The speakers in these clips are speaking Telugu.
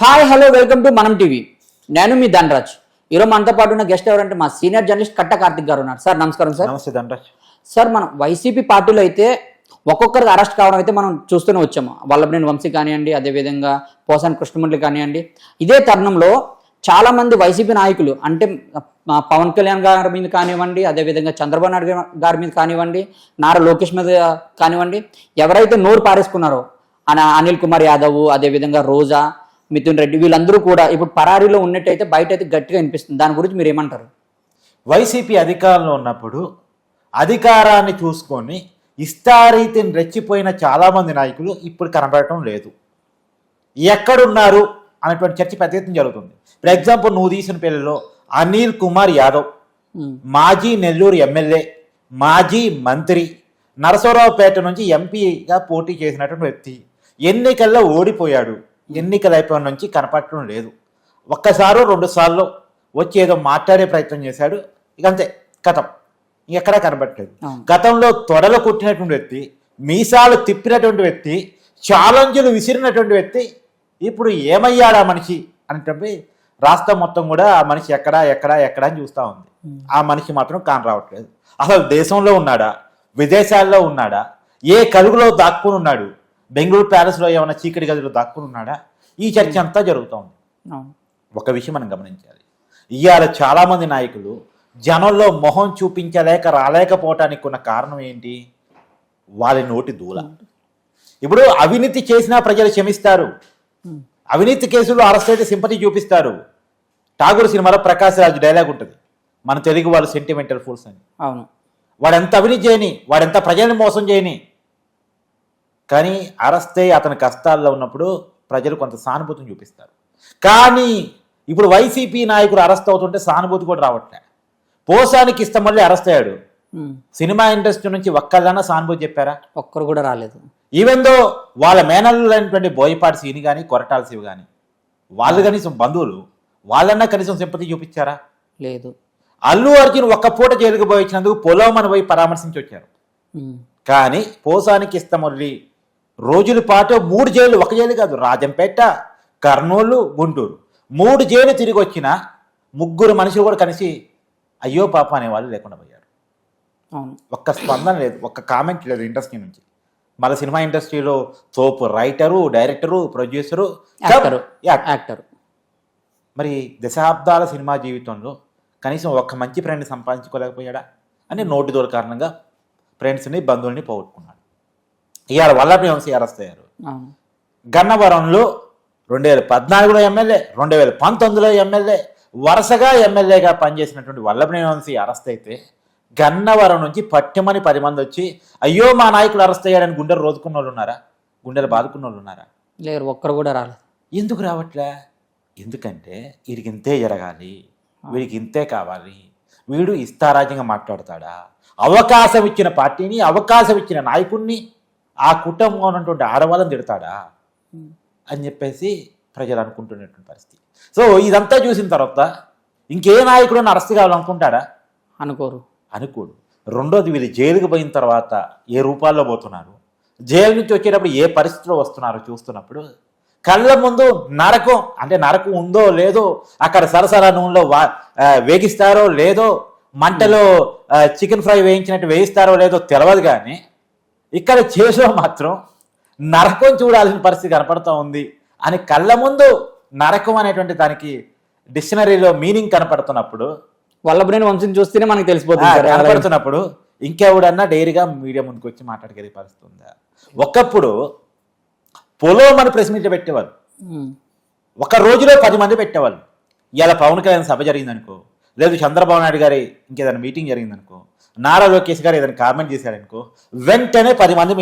హాయ్ హలో వెల్కమ్ టు మనం టీవీ. నేను మీ ధనరాజ్. ఈరోజు మనతో పాటు ఉన్న గెస్ట్ ఎవరంటే మా సీనియర్ జర్నలిస్ట్ కట్ట కార్తిక్ గారు ఉన్నారు. సార్ నమస్కారం. సార్ నమస్తే ధనరాజ్. సార్ మనం వైసీపీ పార్టీలో అయితే ఒక్కొక్కరికి అరెస్ట్ కావడం అయితే మనం చూస్తూనే వచ్చాము. వల్లభనేని వంశీ కానివ్వండి, అదేవిధంగా పోసాని కృష్ణమురళి కానివ్వండి. ఇదే తరుణంలో చాలా మంది వైసీపీ నాయకులు అంటే పవన్ కళ్యాణ్ గారి మీద కానివ్వండి, అదేవిధంగా చంద్రబాబు నాయుడు గారి మీద కానివ్వండి, నారా లోకేష్ మీద కానివ్వండి, ఎవరైతే నోరు పారేసుకున్నారో అనిల్ కుమార్ యాదవ్, అదేవిధంగా రోజా, మిథున్ రెడ్డి, వీళ్ళందరూ కూడా ఇప్పుడు పరారీలో ఉన్నట్టయితే బయట అయితే గట్టిగా అనిపిస్తుంది. దాని గురించి మీరు ఏమంటారు? వైసీపీ అధికారంలో ఉన్నప్పుడు అధికారాన్ని చూసుకొని ఇష్టారీతిని రెచ్చిపోయిన చాలామంది నాయకులు ఇప్పుడు కనబడటం లేదు. ఎక్కడున్నారు అనేటువంటి చర్చ పెద్ద ఎత్తున జరుగుతుంది. ఫర్ ఎగ్జాంపుల్, నువ్వు తీసిన పేర్లలో అనిల్ కుమార్ యాదవ్, మాజీ నెల్లూరు ఎమ్మెల్యే, మాజీ మంత్రి, నరసరావుపేట నుంచి ఎంపీగా పోటీ చేసినటువంటి వ్యక్తి, ఎన్నికల్లో ఓడిపోయాడు. ఎన్నికలు అయిపోయిన నుంచి కనపడటం లేదు. ఒక్కసారో రెండు సార్లు వచ్చి ఏదో మాట్లాడే ప్రయత్నం చేశాడు, ఇక అంతే, కథం, ఎక్కడా కనబడట్లేదు. గతంలో తొడలు కుట్టినటువంటి వ్యక్తి, మీసాలు తిప్పినటువంటి వ్యక్తి, ఛాలెంజ్లు విసిరినటువంటి వ్యక్తి ఇప్పుడు ఏమయ్యాడా మనిషి అనేటప్పుడు రాష్ట్రం మొత్తం కూడా ఆ మనిషి ఎక్కడా ఎక్కడా ఎక్కడా అని చూస్తూ ఉంది. ఆ మనిషి మాత్రం కాని రావట్లేదు. అసలు దేశంలో ఉన్నాడా, విదేశాల్లో ఉన్నాడా, ఏ కలుగులో దాక్కుని ఉన్నాడు, బెంగళూరు ప్యాలెస్లో ఏమైనా చీకటి గదిలో దాక్కుని ఉన్నాడా, ఈ చర్చ అంతా జరుగుతోంది. ఒక విషయం మనం గమనించాలి, ఇవాళ చాలామంది నాయకులు జనంలో మొహం చూపించలేక రాలేకపోవటానికి ఉన్న కారణం ఏంటి? వాళ్ళ నోటి దూల. ఇప్పుడు అవినీతి చేసినా ప్రజలు క్షమిస్తారు, అవినీతి కేసులో అరెస్ట్ అయితే సింపతి చూపిస్తారు. ఠాగూర్ సినిమాలో ప్రకాశ్ రాజ్ డైలాగ్ ఉంటుంది, మన తెలుగు వాళ్ళు సెంటిమెంటల్ ఫూల్స్ అని. అవును, వాడెంత అవినీతి చేయని, వాడెంత ప్రజల్ని మోసం చేయని, కానీ అరెస్ట్ అయ్యి అతని కష్టాల్లో ఉన్నప్పుడు ప్రజలు కొంత సానుభూతిని చూపిస్తారు. కానీ ఇప్పుడు వైసీపీ నాయకుడు అరెస్ట్ అవుతుంటే సానుభూతి కూడా రావట్లే. పోసానికి ఇష్టం మళ్ళీ అరెస్ట్ అయ్యాడు. సినిమా ఇండస్ట్రీ నుంచి ఒక్కళ్ళన్నా సానుభూతి చెప్పారా? ఒక్కరు కూడా రాలేదు. ఈవెందో వాళ్ళ మేనల్లు అయినటువంటి బోయపాటి సీని కానీ, కొరటాల శివ కానీ, వాళ్ళు కనీసం బంధువులు, వాళ్ళన్నా కనీసం సింపతి చూపించారా? లేదు. అల్లు అర్జున్ ఒక్క పూట జైలుకు పోయి వచ్చినందుకు పొలోమని పోయి పరామర్శించి వచ్చారు. కానీ పోసానికి ఇష్టమల్లి రోజుల పాటు 3 జైలు, ఒక జైలు కాదు, రాజంపేట, కర్నూలు, గుంటూరు, 3 జైలు తిరిగి వచ్చిన 3 మనుషులు కూడా కలిసి అయ్యో పాప అనే వాళ్ళు లేకుండా పోయారు. ఒక్క స్పందన లేదు, ఒక్క కామెంట్ లేదు ఇండస్ట్రీ నుంచి. మన సినిమా ఇండస్ట్రీలో తోపు రైటరు, డైరెక్టరు, ప్రొడ్యూసరు, యాక్టరు. మరి దశాబ్దాల సినిమా జీవితంలో కనీసం ఒక్క మంచి ఫ్రెండ్ సంపాదించుకోలేకపోయాడా అని నోటి దూర కారణంగా ఫ్రెండ్స్ని, బంధువుల్ని పోగొట్టుకున్నాడు. ఇవాళ వల్లభనేని వంశీ అరెస్ట్ అయ్యారు. గన్నవరంలో 2014లో ఎమ్మెల్యే, 2019లో ఎమ్మెల్యే, వరుసగా ఎమ్మెల్యేగా పనిచేసినటువంటి వల్లభనేని వంశీ అరెస్ట్ అయితే గన్నవరం నుంచి పట్టమని 10 మంది వచ్చి అయ్యో మా నాయకుడు అరెస్ట్ అయ్యారని గుండెలు రోజుకున్న వాళ్ళు ఉన్నారా? గుండెలు బాదుకున్న వాళ్ళు ఉన్నారా? లేరు, ఒక్కరు కూడా రాలేదు. ఎందుకు రావట్లే? ఎందుకంటే వీడికి ఇంతే జరగాలి, వీడికి ఇంతే కావాలి, వీడు ఇష్టారాజ్యంగా మాట్లాడతాడా, అవకాశం ఇచ్చిన పార్టీని, అవకాశం ఇచ్చిన నాయకుడిని, ఆ కుటుంబంలో ఉన్నటువంటి ఆడవాళ్ళని తిడతాడా అని చెప్పేసి ప్రజలు అనుకుంటున్నటువంటి పరిస్థితి. సో ఇదంతా చూసిన తర్వాత ఇంకే నాయకుడు అరెస్ట్ కావాలనుకుంటాడా? అనుకోడు. రెండోది, వీళ్ళు జైలుకి పోయిన తర్వాత ఏ రూపాల్లో పోతున్నారు, జైలు నుంచి వచ్చేటప్పుడు ఏ పరిస్థితిలో వస్తున్నారో చూస్తున్నప్పుడు కళ్ళ ముందు నరకం, అంటే నరకం ఉందో లేదో, అక్కడ సరసర నూనెలో వేగిస్తారో లేదో, మంటలో చికెన్ ఫ్రై వేయించినట్టు వేయిస్తారో లేదో తెలియదు, కానీ ఇక్కడ చేసో మాత్రం నరకం చూడాల్సిన పరిస్థితి కనపడుతూ ఉంది అని కళ్ళ ముందు నరకం అనేటువంటి దానికి డిక్షనరీలో మీనింగ్ కనపడుతున్నప్పుడు, వల్లభనేని వంశీని చూస్తేనే మనకు తెలిసిపోతుంది కనపడుతున్నప్పుడు ఇంకెవడన్నా డైరీగా మీడియా ముందుకు వచ్చి మాట్లాడగలిగే పరిస్థితి ఉందా? ఒకప్పుడు పొలోమని ప్రెస్ మీట్ పెట్టేవాళ్ళు, ఒక రోజులో 10 మంది పెట్టేవాళ్ళు. ఇలా పవన్ కళ్యాణ్ సభ జరిగిందనుకో, లేదు చంద్రబాబు నాయుడు గారి ఇంకేదైనా మీటింగ్ జరిగిందనుకో, నారా లోకేష్ గారు ఏదైనా కామెంట్ చేశారనుకో, వెంటనే 10 మంది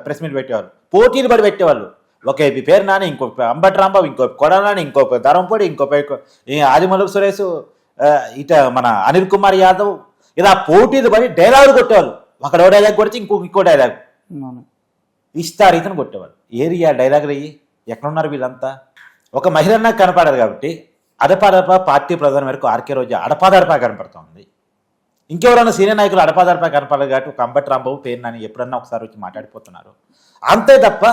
ప్రెస్ మీట్ పెట్టేవాళ్ళు, పోటీలు పడి పెట్టేవాళ్ళు. ఒక ఏపీ పేరు నాని, ఇంకొక అంబటి రాంబాబు, ఇంకొక కొడాలని, ఇంకొక ధరంపొడి, ఇంకొక ఆదిమూలపు సురేష్, ఇట మన అనిల్ కుమార్ యాదవ్, ఇలా పోటీలు పడి డైలాగులు కొట్టేవాళ్ళు. ఒకడో డైలాగ్ కొడితే ఇంకో డైలాగ్ ఇష్టారీతను కొట్టేవాళ్ళు. ఏరియా డైలాగులు అయ్యి ఎక్కడున్నారు వీళ్ళంతా? ఒక మహిళన్నా కనపడదు కాబట్టి అడపాదడపా పార్టీ ప్రధాని వరకు ఆర్కే రోజా అడపాదడపా కనపడుతుంది. ఇంకెవరైనా సీనియర్ నాయకులు అడపాదడపా కనపడదు కాబట్టి ఒక అంబటి రాంబాబు, పేరు నాని ఎప్పుడన్నా ఒకసారి వచ్చి మాట్లాడిపోతున్నారు అంతే తప్ప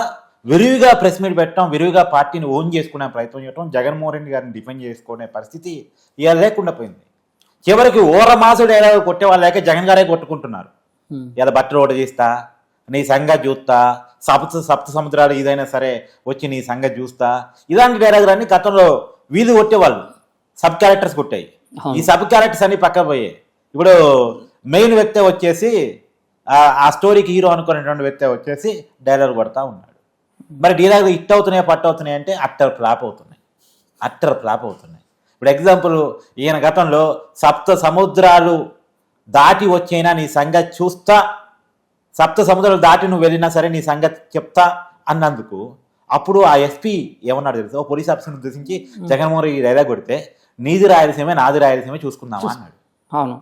విరివిగా ప్రెస్ మీట్ పెట్టడం, విరివిగా పార్టీని ఓన్ చేసుకునే ప్రయత్నం చేయడం, జగన్మోహన్ రెడ్డి గారిని డిఫెండ్ చేసుకునే పరిస్థితి ఇవాళ లేకుండా పోయింది. చివరికి ఓరమాసు డైలాగ్ కొట్టే వాళ్ళు లేక జగన్ గారే కొట్టుకుంటున్నారు. ఇలా బట్టలు ఓట చేస్తా, నీ సంగతి చూస్తా, సప్త సముద్రాలు ఇదైనా సరే వచ్చి నీ సంగతి చూస్తా, ఇలాంటి డైలాగులన్నీ గతంలో వీధి కొట్టేవాళ్ళు, సబ్ క్యారెక్టర్స్ కొట్టాయి. ఈ సబ్ క్యారెక్టర్స్ అన్ని పక్క పోయాయి. ఇప్పుడు మెయిన్ వ్యక్తి వచ్చేసి ఆ స్టోరీకి హీరో అనుకునేటువంటి వ్యక్తి వచ్చేసి డైలాగ్ కొడతా ఉన్నాడు. మరి డైలాగ్ హిట్ అవుతున్నాయి, పట్టు అవుతున్నాయి అంటే అట్టర్ ఫ్లాప్ అవుతున్నాయి. ఇప్పుడు ఎగ్జాంపుల్, ఈయన గతంలో సప్త సముద్రాలు దాటి వచ్చైనా నీ సంగతి చూస్తా, సప్త సముద్రాలు దాటి నువ్వు వెళ్ళినా సరే నీ సంగతి చెప్తా అన్నందుకు అప్పుడు ఆ ఎస్పీ ఏమన్నాడు తెలుసు, ఓ పోలీస్ ఆఫీసర్ని ఉద్దేశించి జగన్మోహన్ రెడ్డి డైలాగ్ కొడితే నీది రాయలసీమే నాది రాయలసీమే చూసుకుందామా అన్నాడు. అవును,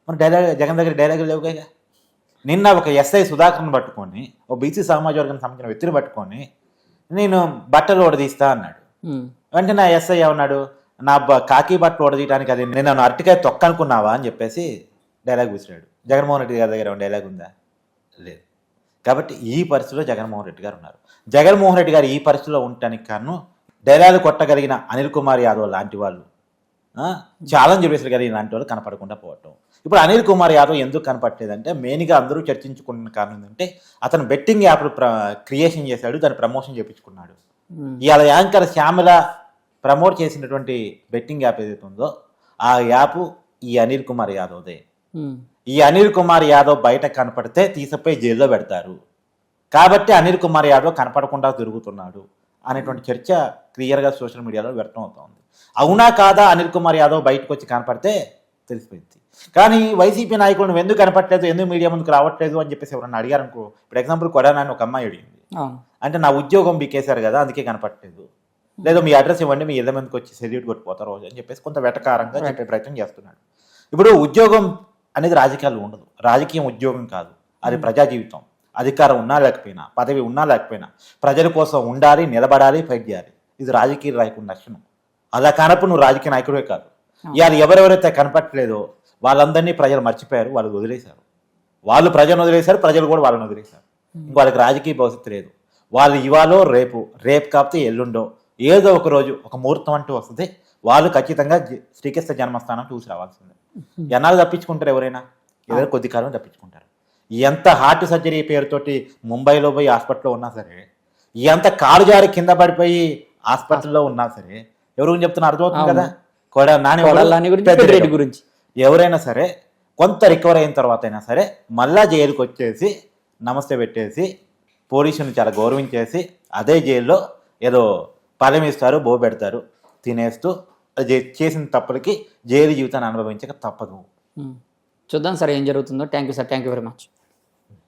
మరి జగన్ దగ్గర డైలాగులు లేవుగా. నిన్న ఒక ఎస్ఐ సుధాకర్ని పట్టుకొని, ఓ బీసీ సమాజ వర్గానికి సంబంధించిన వ్యక్తిని పట్టుకొని నేను బట్టలు ఓడదీస్తా అన్నాడు. వెంటనే ఆ ఎస్ఐ ఏమన్నాడు, నా కాకి బట్టలు ఓడదీయడానికి అది నేను అరటికాయ తొక్క అనుకున్నావా అని చెప్పేసి డైలాగ్ విసిరాడు. జగన్మోహన్ రెడ్డి గారి దగ్గర డైలాగ్ ఉందా? లేదు. కాబట్టి ఈ పరిస్థితిలో జగన్మోహన్ రెడ్డి గారు ఉన్నారు. జగన్మోహన్ రెడ్డి గారు ఈ పరిస్థితిలో ఉండటానికి కారణం డైలాగ్ కొట్టగలిగిన అనిల్ కుమార్ యాదవ్ లాంటి వాళ్ళు, ఛాలెంజ్ వేసగలిగిన లాంటి వాళ్ళు కనపడకుండా పోవటం. ఇప్పుడు అనిల్ కుమార్ యాదవ్ ఎందుకు కనపట్టలేదంటే మెయిన్గా అందరూ చర్చించుకున్న కారణం ఏంటంటే అతను బెట్టింగ్ యాప్ క్రియేషన్ చేశాడు, దాన్ని ప్రమోషన్ చేయించుకున్నాడు. ఇవాళ యాంకర్ శ్యామల ప్రమోట్ చేసినటువంటి బెట్టింగ్ యాప్ ఏదైతే ఉందో ఆ యాప్ ఈ అనిల్ కుమార్ యాదవ్దే. ఈ అనిల్ కుమార్ యాదవ్ బయట కనపడితే తీసిపోయి జైల్లో పెడతారు. కాబట్టి అనిల్ కుమార్ యాదవ్ కనపడకుండా తిరుగుతున్నాడు అనేటువంటి చర్చ క్లియర్గా సోషల్ మీడియాలో వ్యక్తం అవుతుంది. అవునా కాదా అనిల్ కుమార్ యాదవ్ బయటకు వచ్చి కనపడితే తెలిసిపోయింది. కానీ వైసీపీ నాయకులు నువ్వు ఎందుకు కనపడలేదు, ఎందుకు మీడియా ముందుకు రావట్లేదు అని చెప్పేసి ఎవరన్నా అడిగారు అనుకో. ఇప్పుడు ఎగ్జాంపుల్ కొడాలని ఒక అమ్మాయి అడిగింది, అంటే నా ఉద్యోగం బీకేశారు కదా అందుకే కనపడలేదు, లేదా మీ అడ్రస్ ఇవ్వండి మీ ఇళ్ళ మీదకి వచ్చి సెల్యూట్ కొట్టిపోతారు రోజు అని చెప్పేసి కొంత వెటకారంగా చెప్పే ప్రయత్నం చేస్తున్నాడు. ఇప్పుడు ఉద్యోగం అనేది రాజకీయాలు ఉండదు, రాజకీయం ఉద్యోగం కాదు, అది ప్రజా జీవితం. అధికారం ఉన్నా లేకపోయినా, పదవి ఉన్నా లేకపోయినా ప్రజల కోసం ఉండాలి, నిలబడాలి, ఫైట్ చేయాలి. ఇది రాజకీయ నాయకుడి లక్షణం. అలా కానప్పుడు నువ్వు రాజకీయ నాయకుడే కాదు. ఇవాళ ఎవరెవరైతే కనపట్టలేదో వాళ్ళందరినీ ప్రజలు మర్చిపోయారు, వాళ్ళు వదిలేశారు. వాళ్ళు ప్రజలను వదిలేశారు, ప్రజలు కూడా వాళ్ళని వదిలేశారు. వాళ్ళకి రాజకీయ భవిష్యత్తు లేదు. వాళ్ళు ఇవాళో రేపు కాకపోతే ఎల్లుండో ఏదో ఒక రోజు ఒక ముహూర్తం అంటూ వస్తుంది, వాళ్ళు ఖచ్చితంగా శ్రీకృష్ణ జన్మస్థానం చూసి రావాల్సిందే. ఎన్నాళ్ళు తప్పించుకుంటారు ఎవరైనా? ఏదైనా కొద్ది కాలం తప్పించుకుంటారు. ఎంత హార్ట్ సర్జరీ పేరుతోటి ముంబైలో పోయి హాస్పిటల్లో ఉన్నా సరే, ఎంత కాలు జారి కింద పడిపోయి హాస్పిటల్లో ఉన్నా సరే, ఎవరు చెప్తున్నా అర్థమవుతుంది కదా. గురించి ఎవరైనా సరే కొంత రికవర్ అయిన తర్వాత అయినా సరే మళ్ళా జైలుకి వచ్చేసి నమస్తే పెట్టేసి పోలీసుని చాలా గౌరవించేసి అదే జైల్లో ఏదో పదం ఇస్తారు, బో పెడతారు, తినేస్తూ చేసిన తప్పులకి జైలు జీవితాన్ని అనుభవించక తప్పదు. చూద్దాం సార్ ఏం జరుగుతుందో. Thank you sir, thank you very much.